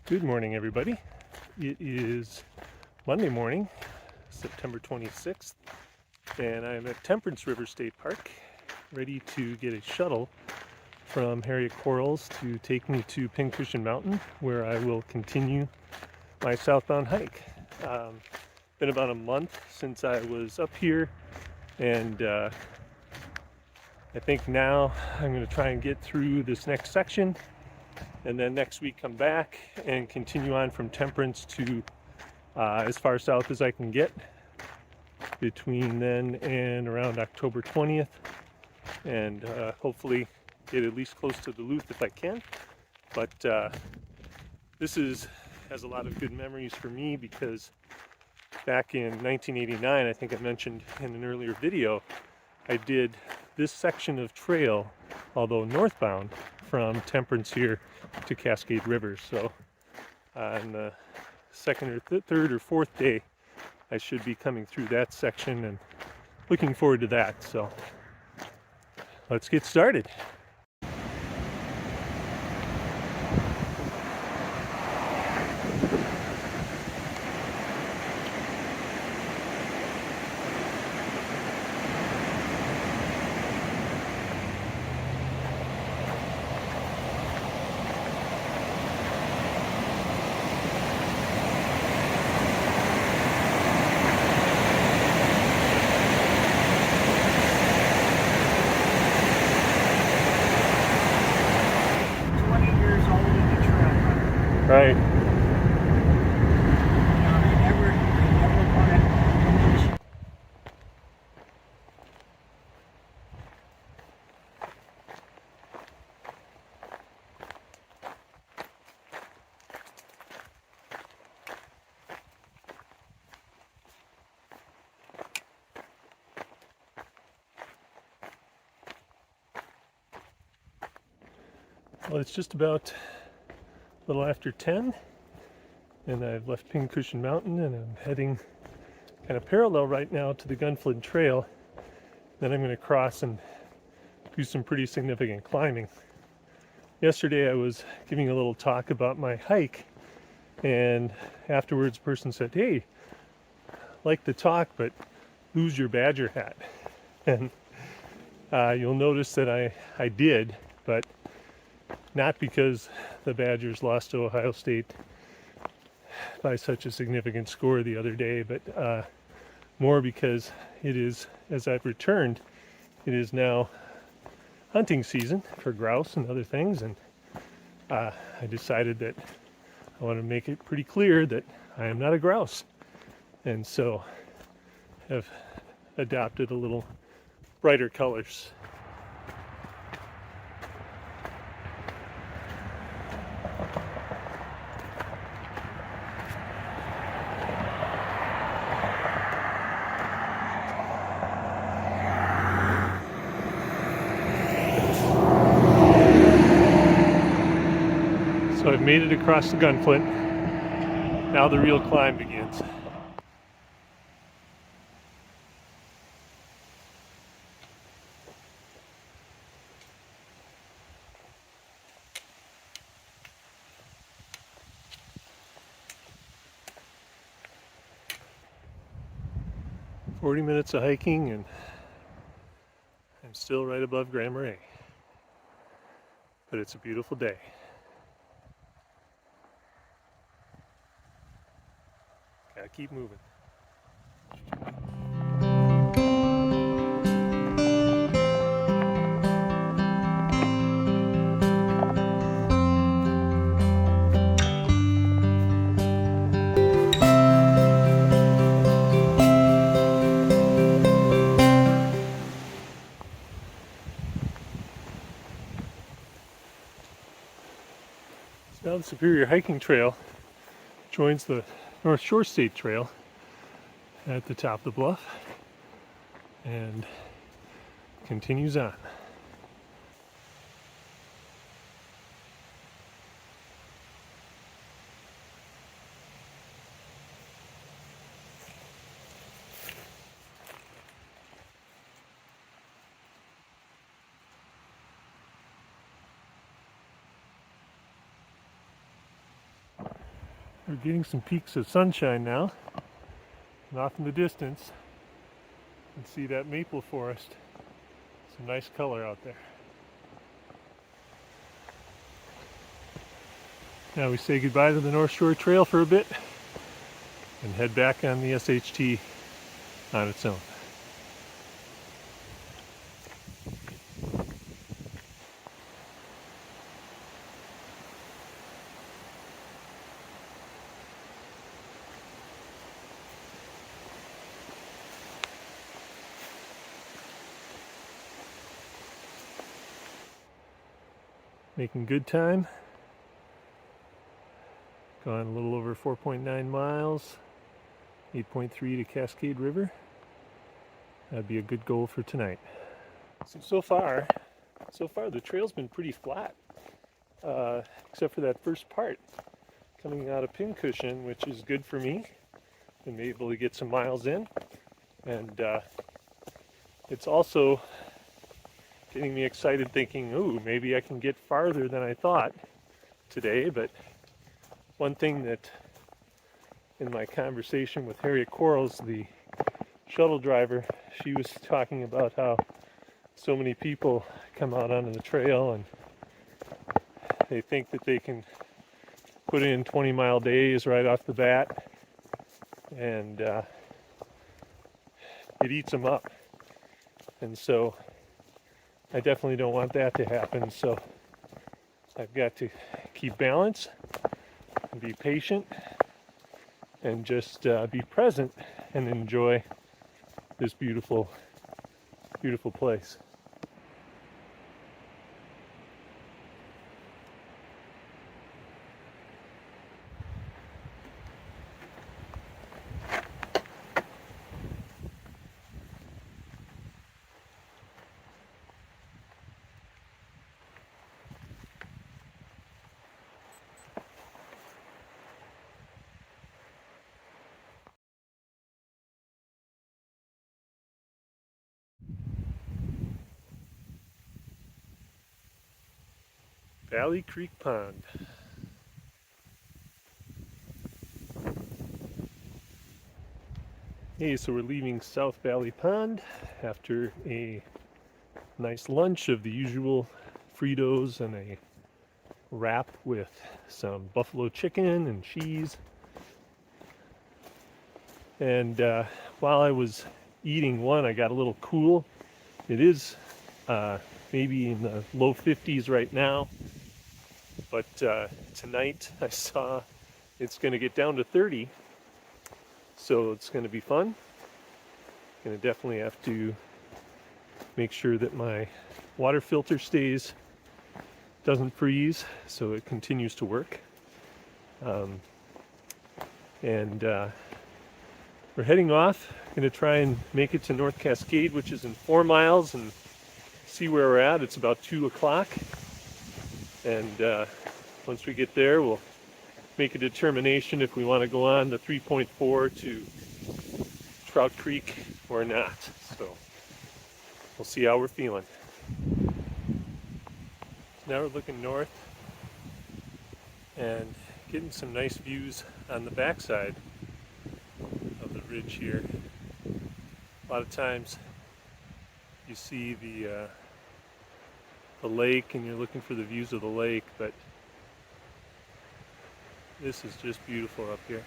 Good morning, everybody. It is Monday morning, September 26th, and I'm at Temperance River State Park, ready to get a shuttle from Harriet Quarles to take me to Pincushion Mountain, where I will continue my southbound hike. Been about a month since I was up here, and I think now I'm going to try and get through this next section, and then next week come back and continue on from Temperance to as far south as I can get between then and around October 20th, and hopefully get at least close to Duluth if I can. But this has a lot of good memories for me because back in 1989, I think I mentioned in an earlier video, I did this section of trail, although northbound, from Temperance here to Cascade River. So on the second or third or fourth day, I should be coming through that section and looking forward to that. So let's get started. Right. Well, it's just about a little after 10, and I've left Pincushion Mountain, and I'm heading kind of parallel right now to the Gunflint Trail. Then I'm going to cross and do some pretty significant climbing. Yesterday I was giving a little talk about my hike, and afterwards a person said, "Hey, like the talk, but lose your badger hat." And you'll notice that I did, but not because the Badgers lost to Ohio State by such a significant score the other day, but more because it is, as I've returned, it is now hunting season for grouse and other things, and I decided that I want to make it pretty clear that I am not a grouse, and so have adopted a little brighter colors. So I've made it across the Gunflint. Now the real climb begins. "40 minutes of hiking, and I'm still right above Grand Marais. But it's a beautiful day. Gotta keep moving." So now the Superior Hiking Trail joins the North Shore State Trail at the top of the bluff and continues on. We're getting some peaks of sunshine now, and off in the distance you can see that maple forest. Some nice color out there. Now we say goodbye to the North Shore Trail for a bit and head back on the SHT on its own. Making good time. Gone a little over 4.9 miles, 8.3 to Cascade River. That'd be a good goal for tonight. So far the trail's been pretty flat, except for that first part coming out of Pincushion, which is good for me. Been able to get some miles in, and it's also getting me excited thinking, ooh, maybe I can get farther than I thought today. But one thing that in my conversation with Harriet Quarles, the shuttle driver, she was talking about how so many people come out onto the trail and they think that they can put in 20-mile days right off the bat, and it eats them up. And so I definitely don't want that to happen. So I've got to keep balance and be patient and just be present and enjoy this beautiful, beautiful place. Valley Creek Pond. Hey, so we're leaving South Valley Pond after a nice lunch of the usual Fritos and a wrap with some buffalo chicken and cheese. And while I was eating one, I got a little cool. It is maybe in the low 50s right now, but tonight I saw it's going to get down to 30, so it's going to be fun. Going to definitely have to make sure that my water filter doesn't freeze, so it continues to work. We're heading off. Going to try and make it to North Cascade, which is in 4 miles, and see where we're at. It's about 2 o'clock, and once we get there, we'll make a determination if we want to go on the 3.4 to Trout Creek or not. So we'll see how we're feeling. Now we're looking north and getting some nice views on the backside of the ridge here. A lot of times you see the lake and you're looking for the views of the lake, but this is just beautiful up here.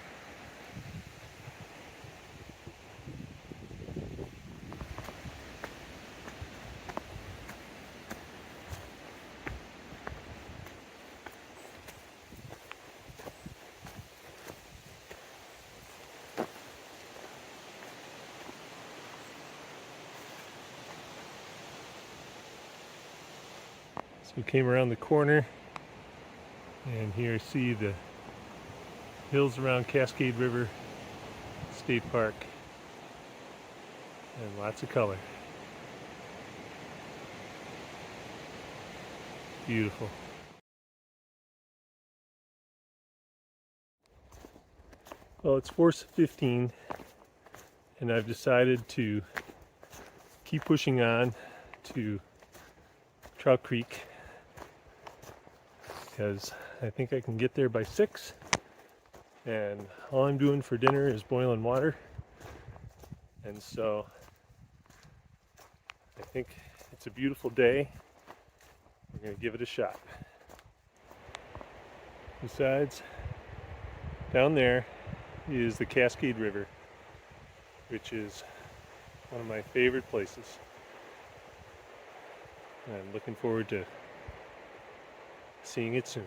So we came around the corner, and here you see the hills around Cascade River State Park, and lots of color. Beautiful. Well, it's 4:15, and I've decided to keep pushing on to Trout Creek because I think I can get there by 6, and all I'm doing for dinner is boiling water. And so I think it's a beautiful day. We're going to give it a shot. Besides, down there is the Cascade River, which is one of my favorite places. And I'm looking forward to seeing it soon.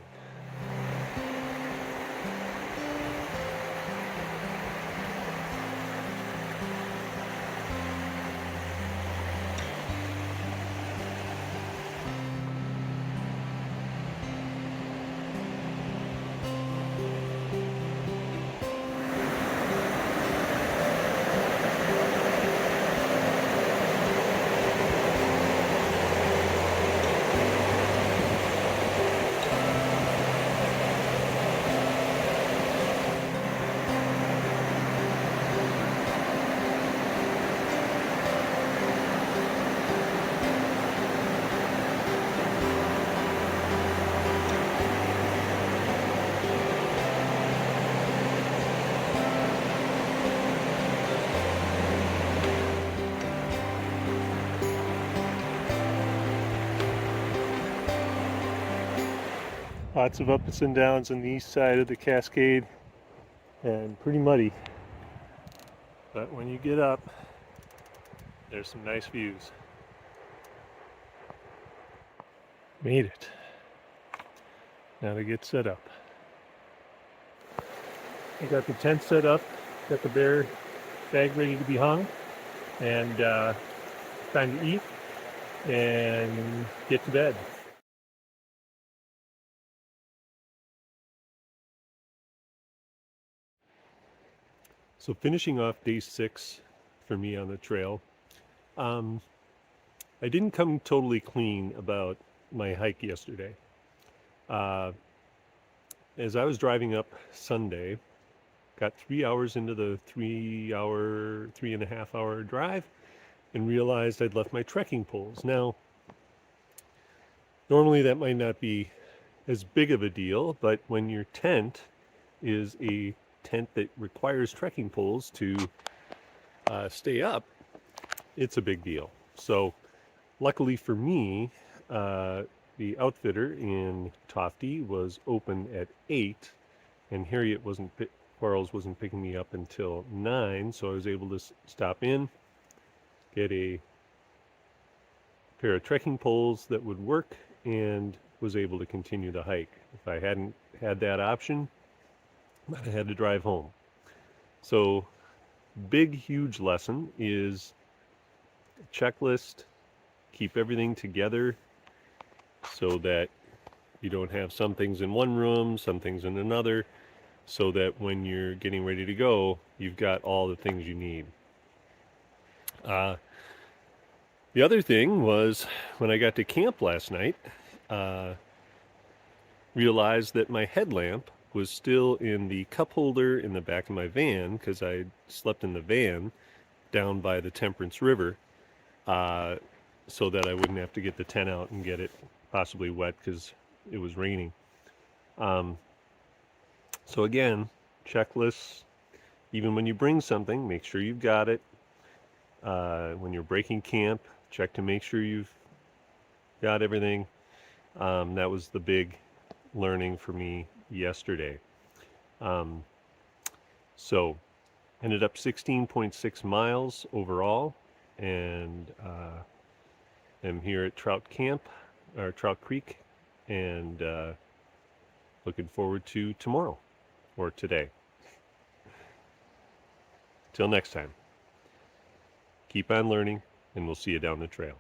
Lots of ups and downs on the east side of the Cascade and pretty muddy. But when you get up, there's some nice views. Made it. Now to get set up. I got the tent set up, got the bear bag ready to be hung, and time to eat and get to bed. So finishing off day 6 for me on the trail, I didn't come totally clean about my hike yesterday. As I was driving up Sunday, got 3 hours into the 3.5 hour drive, and realized I'd left my trekking poles. Now, normally that might not be as big of a deal, but when your tent is a tent that requires trekking poles to stay up, it's a big deal. So luckily for me, the outfitter in Tofty was open at 8, and Quarles wasn't picking me up until 9, so I was able to stop in, get a pair of trekking poles that would work, and was able to continue the hike. If I hadn't had that option, I had to drive home. So big, huge lesson is checklist, keep everything together so that you don't have some things in one room, some things in another, so that when you're getting ready to go, you've got all the things you need. The other thing was when I got to camp last night, realized that my headlamp was still in the cup holder in the back of my van, because I slept in the van down by the Temperance River, so that I wouldn't have to get the tent out and get it possibly wet because it was raining. So again, checklists, even when you bring something, make sure you've got it. When you're breaking camp, check to make sure you've got everything. That was the big learning for me yesterday. So ended up 16.6 miles overall, and am here at Trout Creek, and looking forward to tomorrow or today. Till next time, keep on learning, and we'll see you down the trail.